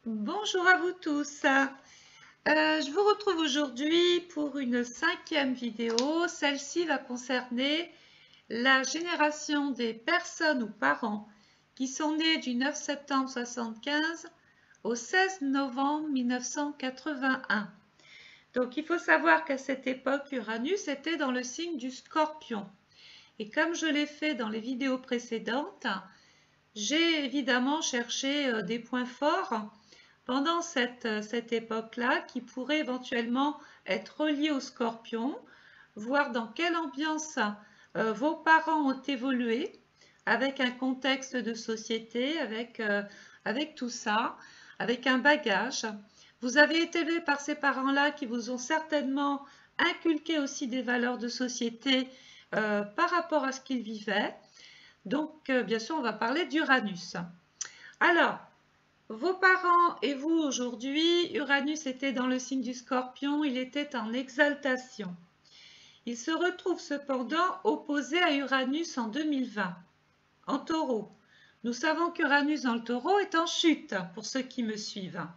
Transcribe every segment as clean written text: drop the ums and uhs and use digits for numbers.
Bonjour à vous tous. Je vous retrouve aujourd'hui pour une 5e vidéo. Celle-ci va concerner la génération des personnes ou parents qui sont nés du 9 septembre 1975 au 16 novembre 1981. Donc il faut savoir qu'à cette époque, Uranus était dans le signe du Scorpion. Et comme je l'ai fait dans les vidéos précédentes, j'ai évidemment cherché des points forts pendant cette époque-là qui pourrait éventuellement être reliée au Scorpion, voir dans quelle ambiance vos parents ont évolué avec un contexte de société, avec tout ça, avec un bagage. Vous avez été élevé par ces parents-là qui vous ont certainement inculqué aussi des valeurs de société par rapport à ce qu'ils vivaient. Donc, bien sûr, on va parler d'Uranus. Alors, vos parents et vous aujourd'hui, Uranus était dans le signe du Scorpion, il était en exaltation. Il se retrouve cependant opposé à Uranus en 2020, en Taureau. Nous savons qu'Uranus dans le Taureau est en chute, pour ceux qui me suivent.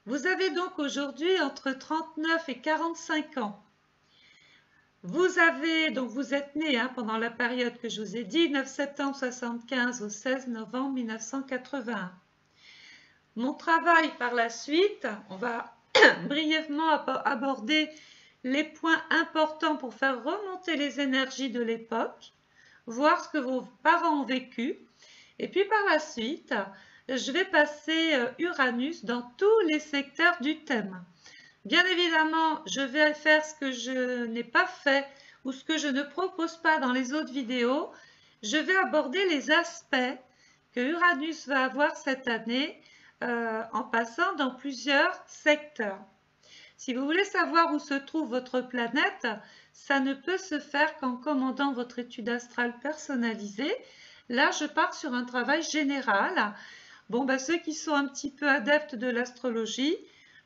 Vous avez donc aujourd'hui entre 39 et 45 ans. Vous êtes né pendant la période que je vous ai dit, 9 septembre 1975 au 16 novembre 1981. Mon travail par la suite, on va brièvement aborder les points importants pour faire remonter les énergies de l'époque, voir ce que vos parents ont vécu. Et puis par la suite, je vais passer Uranus dans tous les secteurs du thème. Bien évidemment, je vais faire ce que je n'ai pas fait ou ce que je ne propose pas dans les autres vidéos. Je vais aborder les aspects que Uranus va avoir cette année en passant dans plusieurs secteurs. Si vous voulez savoir où se trouve votre planète, ça ne peut se faire qu'en commandant votre étude astrale personnalisée. Là, je pars sur un travail général. Bon, ceux qui sont un petit peu adeptes de l'astrologie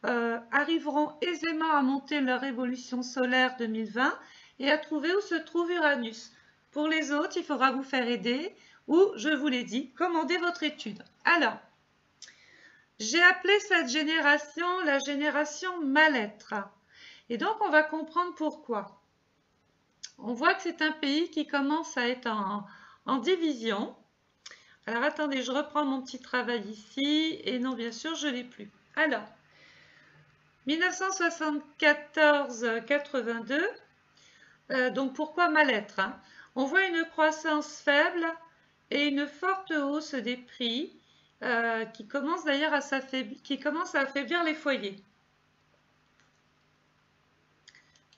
arriveront aisément à monter leur évolution solaire 2020 et à trouver où se trouve Uranus. Pour les autres, il faudra vous faire aider ou, je vous l'ai dit, commander votre étude. Alors, j'ai appelé cette génération la génération mal-être. Et donc, on va comprendre pourquoi. On voit que c'est un pays qui commence à être en division. Alors, attendez, je reprends mon petit travail ici. Et non, bien sûr, je ne l'ai plus. Alors, 1974-82. Donc, pourquoi mal-être On voit une croissance faible et une forte hausse des prix qui commence d'ailleurs à affaiblir les foyers.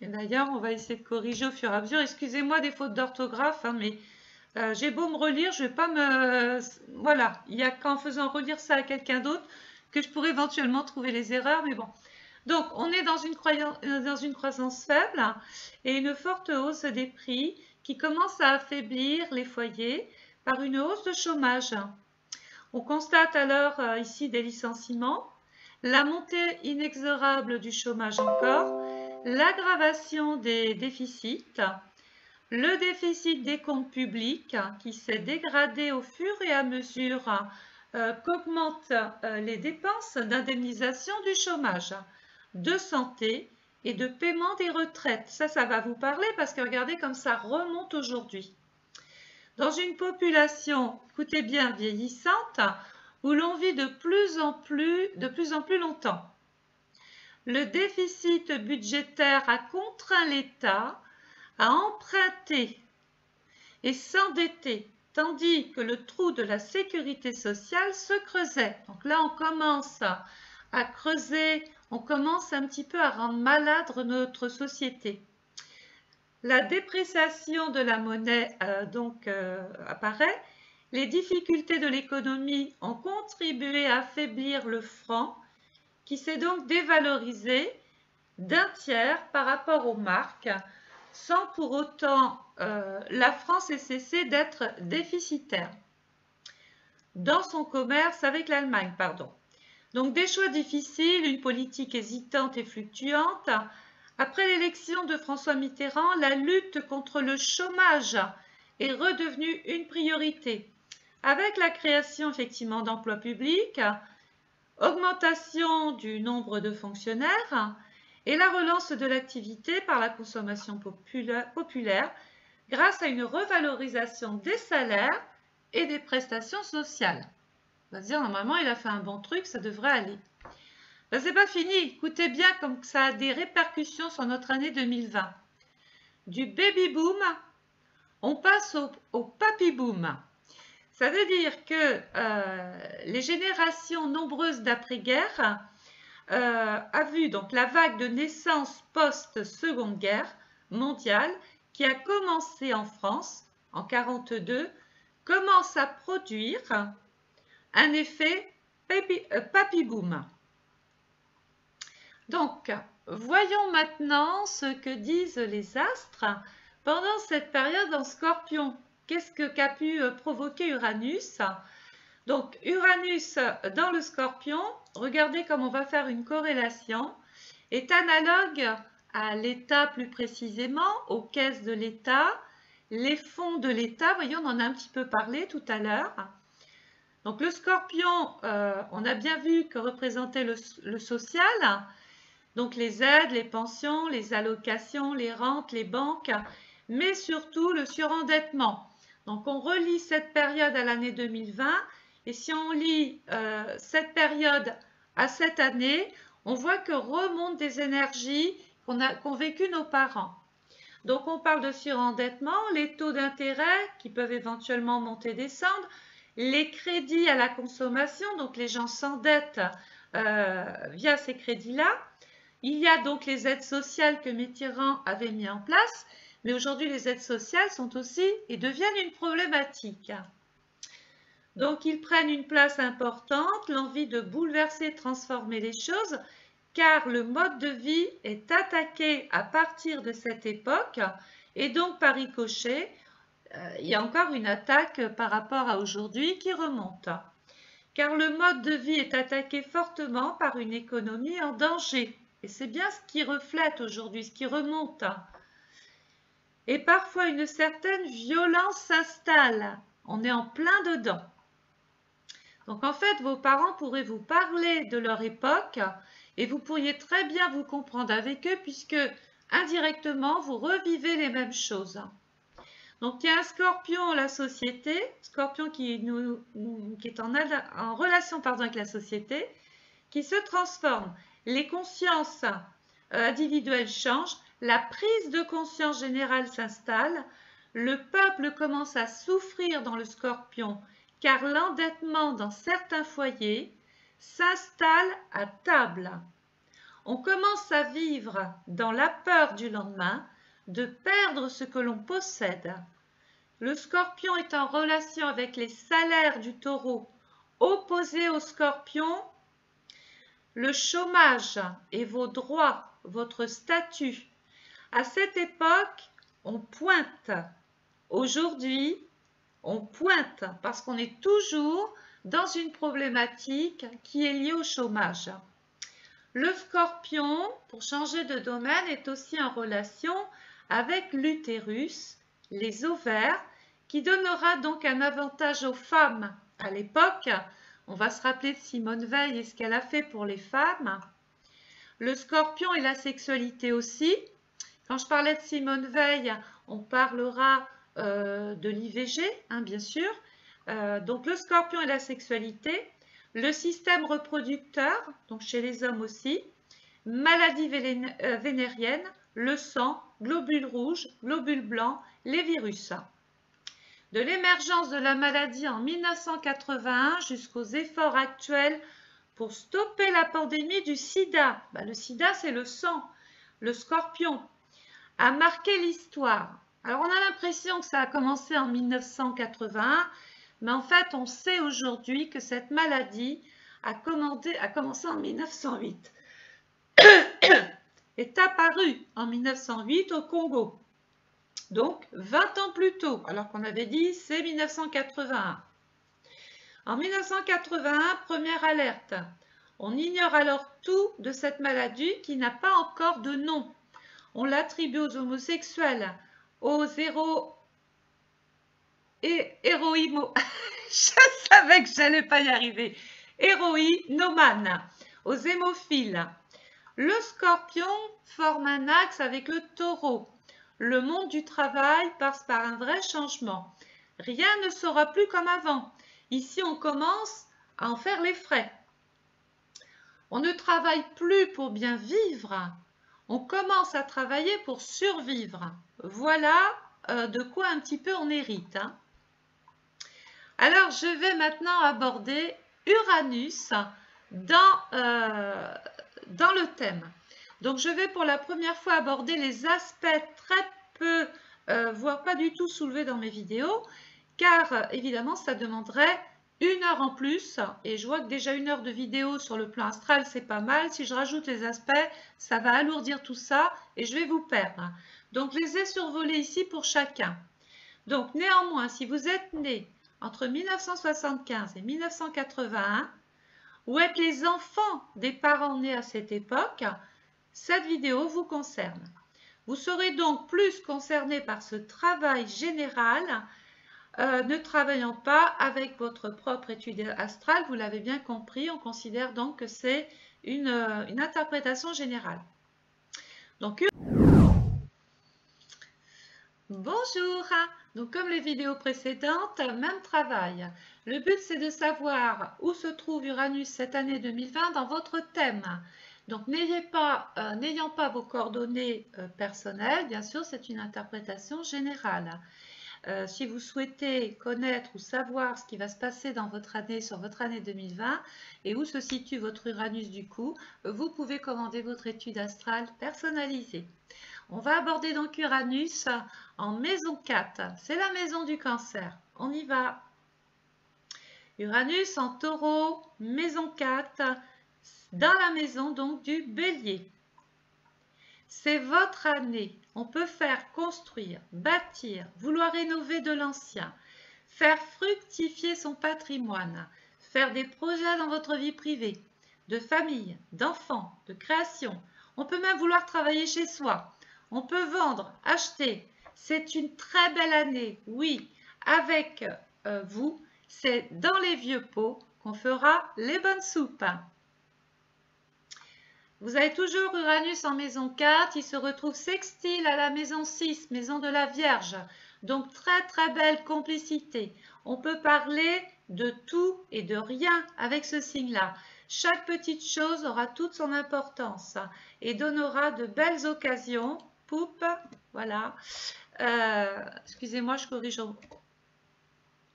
Et d'ailleurs, on va essayer de corriger au fur et à mesure. Excusez-moi des fautes d'orthographe, mais j'ai beau me relire, je ne vais pas me... Voilà, il n'y a qu'en faisant relire ça à quelqu'un d'autre que je pourrais éventuellement trouver les erreurs, mais bon. Donc, on est dans une croissance faible et une forte hausse des prix qui commence à affaiblir les foyers par une hausse de chômage. On constate alors ici des licenciements, la montée inexorable du chômage encore, l'aggravation des déficits, le déficit des comptes publics qui s'est dégradé au fur et à mesure qu'augmentent les dépenses d'indemnisation du chômage, de santé et de paiement des retraites. Ça va vous parler parce que regardez comme ça remonte aujourd'hui. Dans une population, écoutez bien, vieillissante, où l'on vit de plus en plus longtemps. Le déficit budgétaire a contraint l'État à emprunter et s'endetter, tandis que le trou de la sécurité sociale se creusait. Donc là, on commence à creuser, on commence un petit peu à rendre malade notre société. La dépréciation de la monnaie apparaît. Les difficultés de l'économie ont contribué à affaiblir le franc, qui s'est donc dévalorisé d'un tiers par rapport aux marques, sans pour autant la France ait cessé d'être déficitaire dans son commerce avec l'Allemagne. Donc des choix difficiles, une politique hésitante et fluctuante. Après l'élection de François Mitterrand, la lutte contre le chômage est redevenue une priorité. Avec la création effectivement d'emplois publics, augmentation du nombre de fonctionnaires et la relance de l'activité par la consommation populaire grâce à une revalorisation des salaires et des prestations sociales. On va se dire, normalement, il a fait un bon truc, ça devrait aller. Ben, c'est pas fini. Écoutez bien comme ça a des répercussions sur notre année 2020. Du baby boom, on passe au papy boom. Ça veut dire que les générations nombreuses d'après-guerre a vu donc la vague de naissance post-seconde guerre mondiale qui a commencé en France en 1942, commence à produire un effet papy boom. Donc, voyons maintenant ce que disent les astres pendant cette période en Scorpion. Qu'est-ce qu'a pu provoquer Uranus? Donc, Uranus dans le Scorpion, regardez comme on va faire une corrélation, est analogue à l'État plus précisément, aux caisses de l'État, les fonds de l'État, voyez, on en a un petit peu parlé tout à l'heure. Donc, le Scorpion, on a bien vu que représentait le social, donc les aides, les pensions, les allocations, les rentes, les banques, mais surtout le surendettement. Donc on relie cette période à l'année 2020 et si on lit cette période à cette année, on voit que remontent des énergies qu'ont vécues nos parents. Donc on parle de surendettement, les taux d'intérêt qui peuvent éventuellement monter, descendre, les crédits à la consommation, donc les gens s'endettent via ces crédits-là. Il y a donc les aides sociales que Mitterrand avait mis en place, mais aujourd'hui les aides sociales sont aussi et deviennent une problématique. Donc ils prennent une place importante, l'envie de bouleverser, transformer les choses, car le mode de vie est attaqué à partir de cette époque, et donc par ricochet, il y a encore une attaque par rapport à aujourd'hui qui remonte. Car le mode de vie est attaqué fortement par une économie en danger. Et c'est bien ce qui reflète aujourd'hui, ce qui remonte. Et parfois une certaine violence s'installe. On est en plein dedans. Donc en fait, vos parents pourraient vous parler de leur époque et vous pourriez très bien vous comprendre avec eux puisque indirectement, vous revivez les mêmes choses. Donc il y a un scorpion, la société, scorpion qui est en relation avec la société, qui se transforme. Les consciences individuelles changent, la prise de conscience générale s'installe, le peuple commence à souffrir dans le Scorpion car l'endettement dans certains foyers s'installe à table. On commence à vivre dans la peur du lendemain, de perdre ce que l'on possède. Le Scorpion est en relation avec les salaires du Taureau, opposé au Scorpion. Le chômage et vos droits, votre statut. À cette époque, on pointe. Aujourd'hui, on pointe parce qu'on est toujours dans une problématique qui est liée au chômage. Le Scorpion, pour changer de domaine, est aussi en relation avec l'utérus, les ovaires, qui donnera donc un avantage aux femmes à l'époque. On va se rappeler de Simone Veil et ce qu'elle a fait pour les femmes. Le Scorpion et la sexualité aussi. Quand je parlais de Simone Veil, on parlera de l'IVG, hein, bien sûr. Donc le Scorpion et la sexualité. Le système reproducteur, donc chez les hommes aussi. Maladies vénériennes, le sang, globules rouges, globules blancs, les virus. De l'émergence de la maladie en 1981 jusqu'aux efforts actuels pour stopper la pandémie du sida. Le sida, c'est le sang. Le Scorpion a marqué l'histoire. Alors, on a l'impression que ça a commencé en 1981, mais en fait, on sait aujourd'hui que cette maladie a commencé en 1908. Est apparue en 1908 au Congo. Donc 20 ans plus tôt, alors qu'on avait dit c'est 1981. En 1981, première alerte. On ignore alors tout de cette maladie qui n'a pas encore de nom. On l'attribue aux homosexuels, aux héroïmo. Je savais que j'allais pas y arriver. héroïnomane, aux hémophiles. Le Scorpion forme un axe avec le Taureau. Le monde du travail passe par un vrai changement. Rien ne sera plus comme avant. Ici, on commence à en faire les frais. On ne travaille plus pour bien vivre. On commence à travailler pour survivre. Voilà de quoi un petit peu on hérite. Alors, je vais maintenant aborder Uranus dans le thème. Donc, je vais pour la première fois aborder les aspects très peu, voire pas du tout soulevés dans mes vidéos, car évidemment, ça demanderait 1 heure en plus. Et je vois que déjà 1 heure de vidéo sur le plan astral, c'est pas mal. Si je rajoute les aspects, ça va alourdir tout ça et je vais vous perdre. Donc, je les ai survolés ici pour chacun. Donc, néanmoins, si vous êtes né entre 1975 et 1981, ou êtes les enfants des parents nés à cette époque, cette vidéo vous concerne. Vous serez donc plus concerné par ce travail général, ne travaillant pas avec votre propre étude astrale. Vous l'avez bien compris, on considère donc que c'est une interprétation générale. Donc, bonjour! Donc comme les vidéos précédentes, même travail. Le but c'est de savoir où se trouve Uranus cette année 2020 dans votre thème. Donc n'ayant pas vos coordonnées personnelles, bien sûr c'est une interprétation générale. Si vous souhaitez connaître ou savoir ce qui va se passer dans votre année, sur votre année 2020 et où se situe votre Uranus du coup, vous pouvez commander votre étude astrale personnalisée. On va aborder donc Uranus en maison 4. C'est la maison du cancer. On y va. Uranus en taureau, maison 4, dans la maison donc du bélier. C'est votre année. On peut faire construire, bâtir, vouloir rénover de l'ancien, faire fructifier son patrimoine, faire des projets dans votre vie privée, de famille, d'enfants, de création. On peut même vouloir travailler chez soi. On peut vendre, acheter. C'est une très belle année, oui. Avec vous, c'est dans les vieux pots qu'on fera les bonnes soupes. Vous avez toujours Uranus en maison 4, il se retrouve sextile à la maison 6, maison de la Vierge. Donc très très belle complicité. On peut parler de tout et de rien avec ce signe-là. Chaque petite chose aura toute son importance et donnera de belles occasions. Poupe, voilà. Excusez-moi, je corrige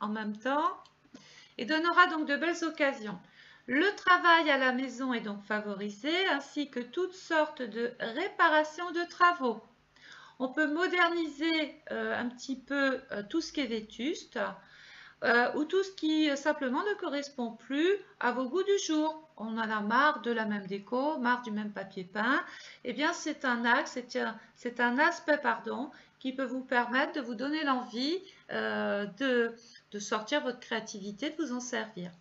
en même temps. Et donnera donc de belles occasions. Le travail à la maison est donc favorisé, ainsi que toutes sortes de réparations de travaux. On peut moderniser un petit peu tout ce qui est vétuste ou tout ce qui simplement ne correspond plus à vos goûts du jour. On en a marre de la même déco, marre du même papier peint. Eh bien, c'est un axe, c'est un aspect, pardon, qui peut vous permettre de vous donner l'envie de sortir votre créativité, de vous en servir.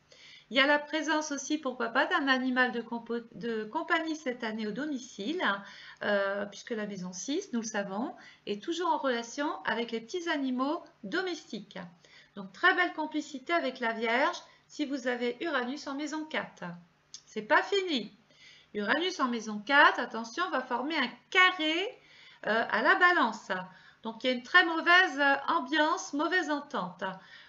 Il y a la présence aussi, pourquoi pas, d'un animal de compagnie cette année au domicile, puisque la maison 6, nous le savons, est toujours en relation avec les petits animaux domestiques. Donc, très belle complicité avec la Vierge si vous avez Uranus en maison 4. C'est pas fini. Uranus en maison 4, attention, va former un carré à la Balance. Donc, il y a une très mauvaise ambiance, mauvaise entente.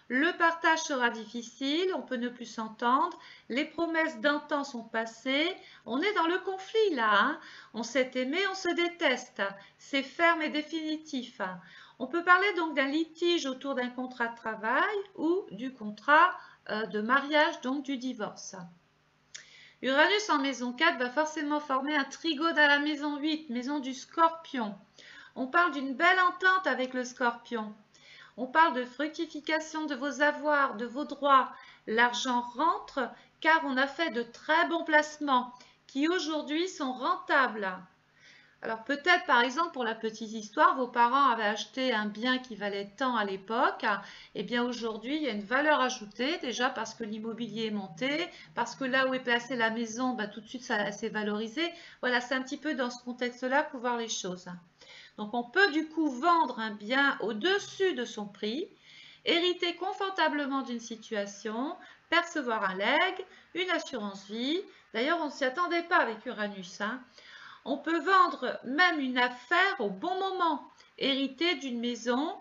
Le partage sera difficile, on peut ne plus s'entendre, les promesses d'antan sont passées, on est dans le conflit là, hein. On s'est aimé, on se déteste, c'est ferme et définitif. On peut parler donc d'un litige autour d'un contrat de travail ou du contrat de mariage, donc du divorce. Uranus en maison 4 va forcément former un trigone à la maison 8, maison du Scorpion. On parle d'une belle entente avec le Scorpion. On parle de fructification de vos avoirs, de vos droits. L'argent rentre car on a fait de très bons placements qui aujourd'hui sont rentables. Alors peut-être par exemple pour la petite histoire, vos parents avaient acheté un bien qui valait tant à l'époque. Et bien aujourd'hui il y a une valeur ajoutée déjà parce que l'immobilier est monté, parce que là où est placée la maison, bah, tout de suite ça s'est valorisé. Voilà, c'est un petit peu dans ce contexte-là pour voir les choses. Donc, on peut du coup vendre un bien au-dessus de son prix, hériter confortablement d'une situation, percevoir un legs, une assurance vie. D'ailleurs, on ne s'y attendait pas avec Uranus, hein. On peut vendre même une affaire au bon moment, hériter d'une maison,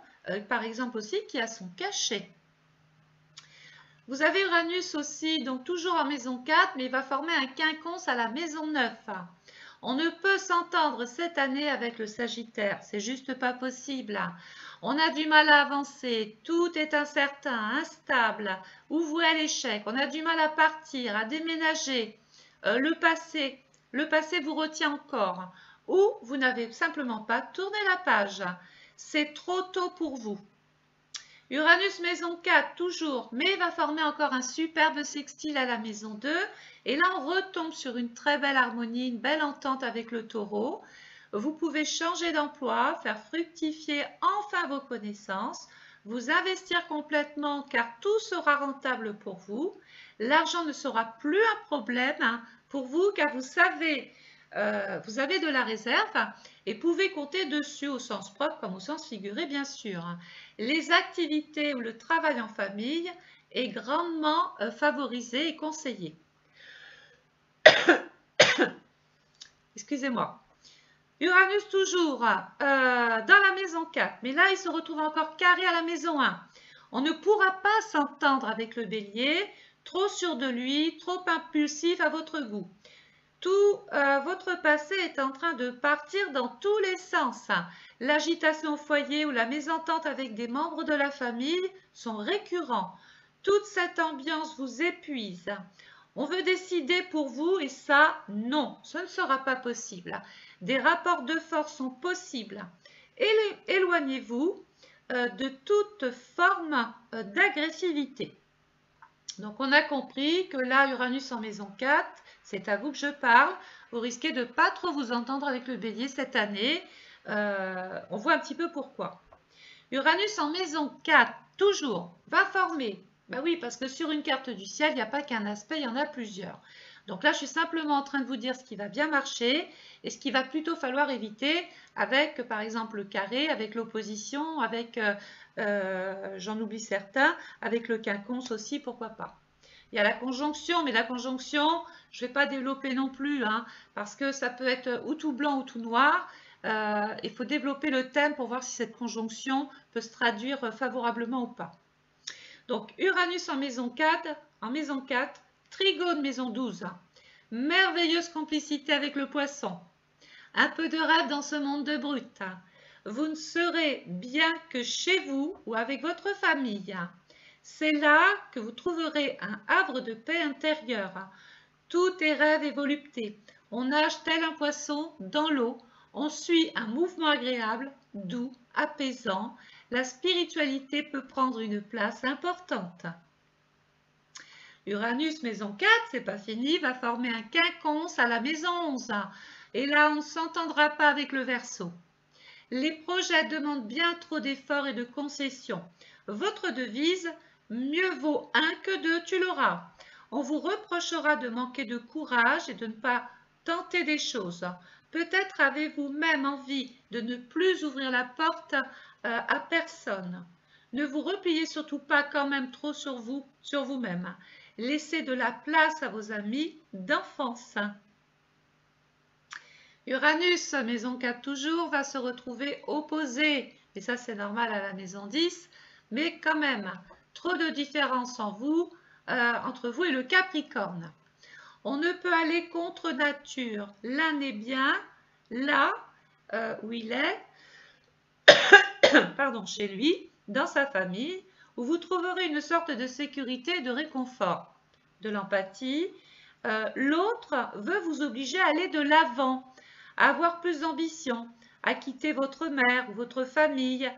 par exemple aussi, qui a son cachet. Vous avez Uranus aussi, donc toujours en maison 4, mais il va former un quinconce à la maison 9. On ne peut s'entendre cette année avec le Sagittaire, c'est juste pas possible. On a du mal à avancer, tout est incertain, instable, ou voué à l'échec. On a du mal à partir, à déménager. Le passé vous retient encore. Ou vous n'avez simplement pas tourné la page. C'est trop tôt pour vous. Uranus maison 4 toujours, mais il va former encore un superbe sextile à la maison 2. Et là, on retombe sur une très belle harmonie, une belle entente avec le taureau. Vous pouvez changer d'emploi, faire fructifier enfin vos connaissances, vous investir complètement car tout sera rentable pour vous. L'argent ne sera plus un problème pour vous car vous avez de la réserve et pouvez compter dessus au sens propre comme au sens figuré bien sûr. Les activités ou le travail en famille est grandement favorisé et conseillé. Excusez-moi. Uranus toujours dans la maison 4, mais là il se retrouve encore carré à la maison 1. On ne pourra pas s'entendre avec le bélier, trop sûr de lui, trop impulsif à votre goût. Tout votre passé est en train de partir dans tous les sens. L'agitation au foyer ou la mésentente avec des membres de la famille sont récurrents. Toute cette ambiance vous épuise. On veut décider pour vous et ça, non, ce ne sera pas possible. Des rapports de force sont possibles. Éloignez-vous de toute forme d'agressivité. Donc, on a compris que là, Uranus en maison 4, c'est à vous que je parle. Vous risquez de ne pas trop vous entendre avec le bélier cette année. On voit un petit peu pourquoi. Uranus en maison 4, toujours, va former. Ben oui, parce que sur une carte du ciel, il n'y a pas qu'un aspect, il y en a plusieurs. Donc là, je suis simplement en train de vous dire ce qui va bien marcher et ce qu'il va plutôt falloir éviter avec, par exemple, le carré, avec l'opposition, avec, j'en oublie certains, avec le quinconce aussi, pourquoi pas. Il y a la conjonction, mais la conjonction, je ne vais pas développer non plus, hein, parce que ça peut être ou tout blanc ou tout noir. Il faut développer le thème pour voir si cette conjonction peut se traduire favorablement ou pas. Donc, Uranus en maison 4, Trigone maison 12. Merveilleuse complicité avec le poisson. Un peu de rêve dans ce monde de brut. Vous ne serez bien que chez vous ou avec votre famille. C'est là que vous trouverez un havre de paix intérieure. Tout est rêve et volupté. On nage tel un poisson dans l'eau. On suit un mouvement agréable, doux, apaisant. La spiritualité peut prendre une place importante. Uranus, maison 4, c'est pas fini, va former un quinconce à la maison 11. Et là, on ne s'entendra pas avec le Verseau. Les projets demandent bien trop d'efforts et de concessions. Votre devise, mieux vaut un que deux, tu l'auras. On vous reprochera de manquer de courage et de ne pas tenter des choses. Peut-être avez-vous même envie de ne plus ouvrir la porte à personne. Ne vous repliez surtout pas quand même trop sur vous-même. Laissez de la place à vos amis d'enfance. Uranus, maison 4 toujours, va se retrouver opposé. Et ça, c'est normal à la maison 10. Mais quand même, trop de différence entre vous et le Capricorne. On ne peut aller contre nature. L'un est bien là où il est, pardon, chez lui, dans sa famille, où vous trouverez une sorte de sécurité et de réconfort, de l'empathie. L'autre veut vous obliger à aller de l'avant, à avoir plus d'ambition, à quitter votre mère ou votre famille.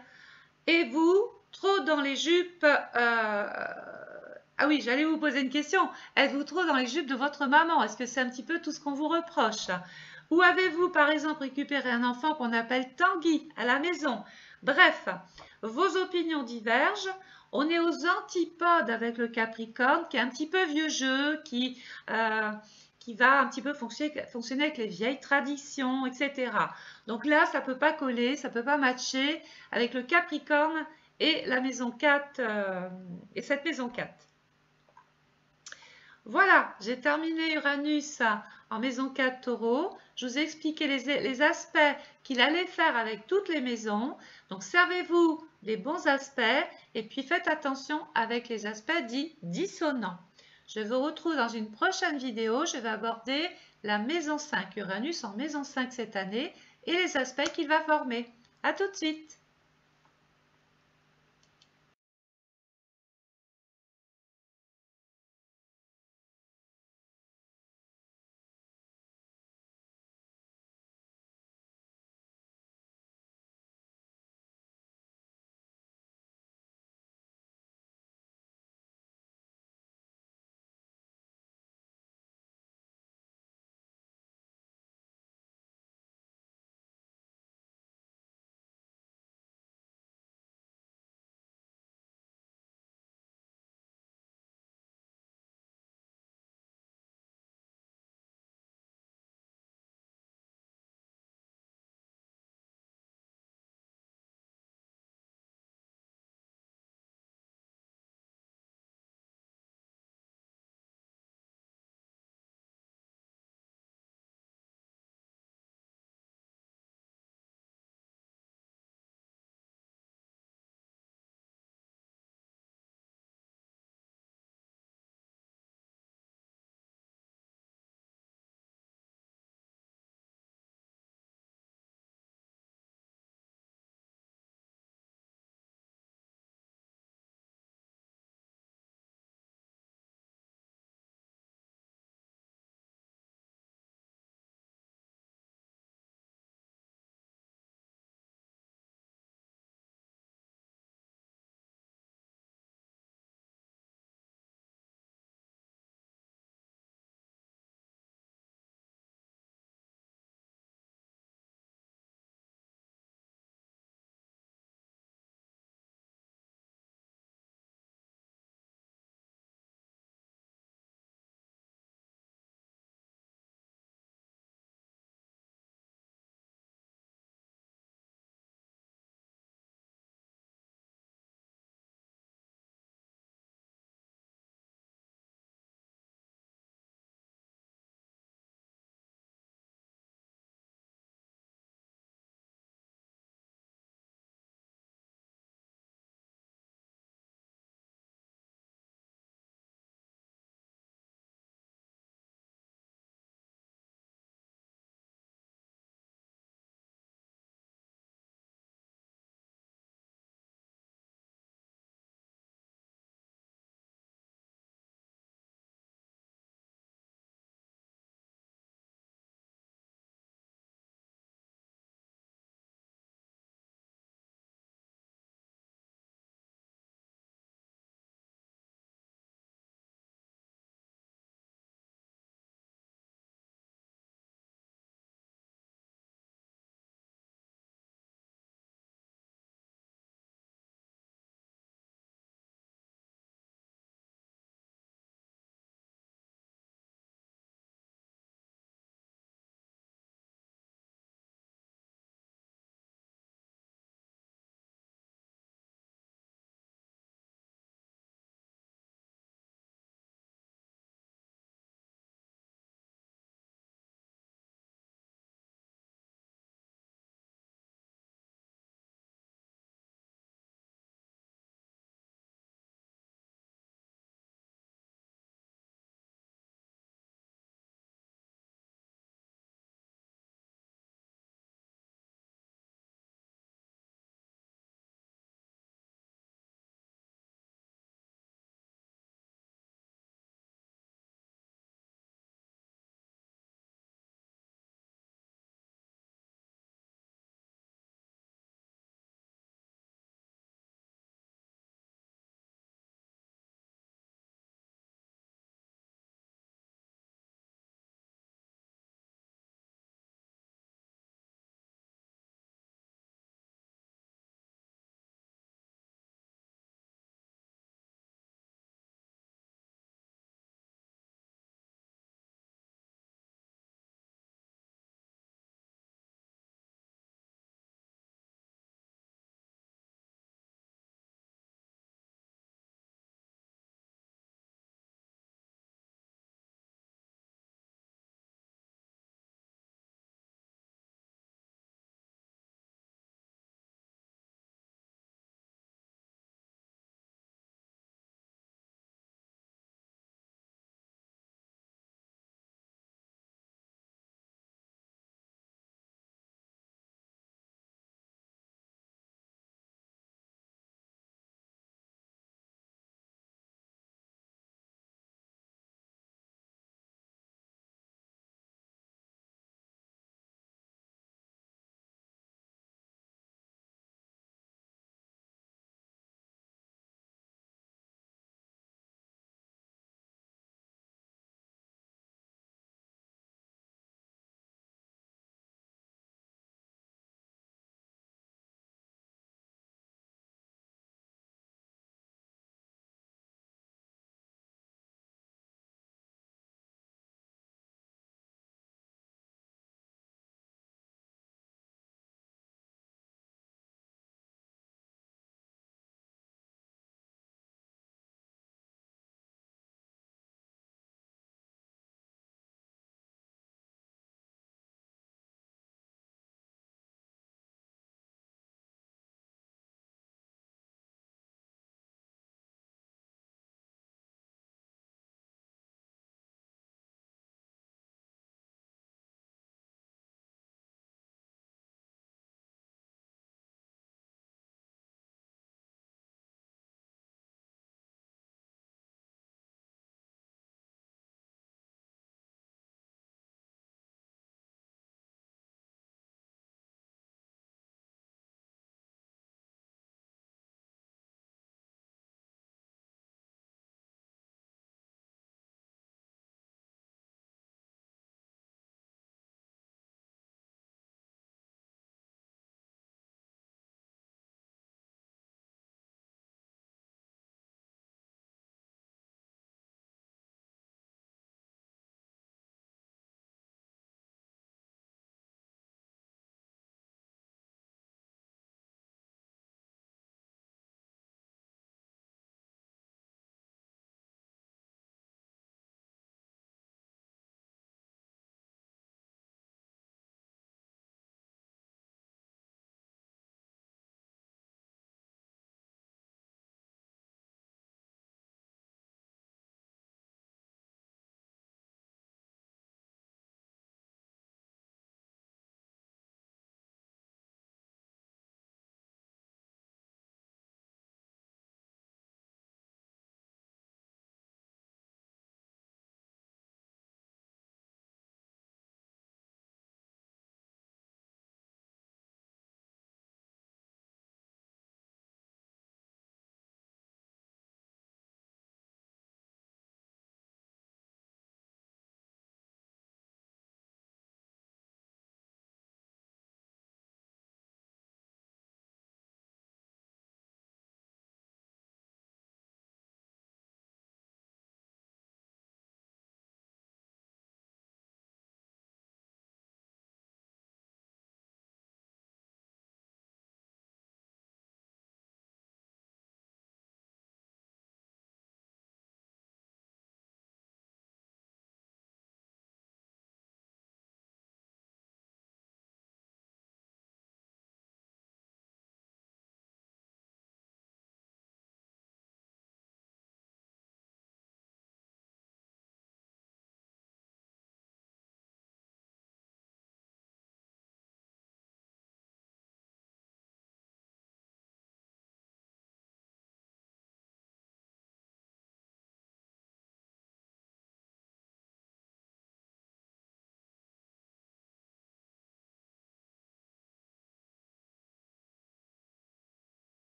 Et vous, trop dans les jupes... Ah oui, j'allais vous poser une question. Êtes-vous trop dans les jupes de votre maman? Est-ce que c'est un petit peu tout ce qu'on vous reproche? Ou avez-vous, par exemple, récupéré un enfant qu'on appelle Tanguy à la maison? Bref, vos opinions divergent. On est aux antipodes avec le Capricorne, qui est un petit peu vieux jeu, qui va un petit peu fonctionner avec les vieilles traditions, etc. Donc là, ça ne peut pas coller, ça ne peut pas matcher avec le Capricorne et la maison 4, et cette maison 4. Voilà, j'ai terminé Uranus en maison 4 Taureau. Je vous ai expliqué les aspects qu'il allait faire avec toutes les maisons. Donc, servez-vous des bons aspects et puis faites attention avec les aspects dits dissonants. Je vous retrouve dans une prochaine vidéo. Je vais aborder la maison 5, Uranus en maison 5 cette année et les aspects qu'il va former. À tout de suite!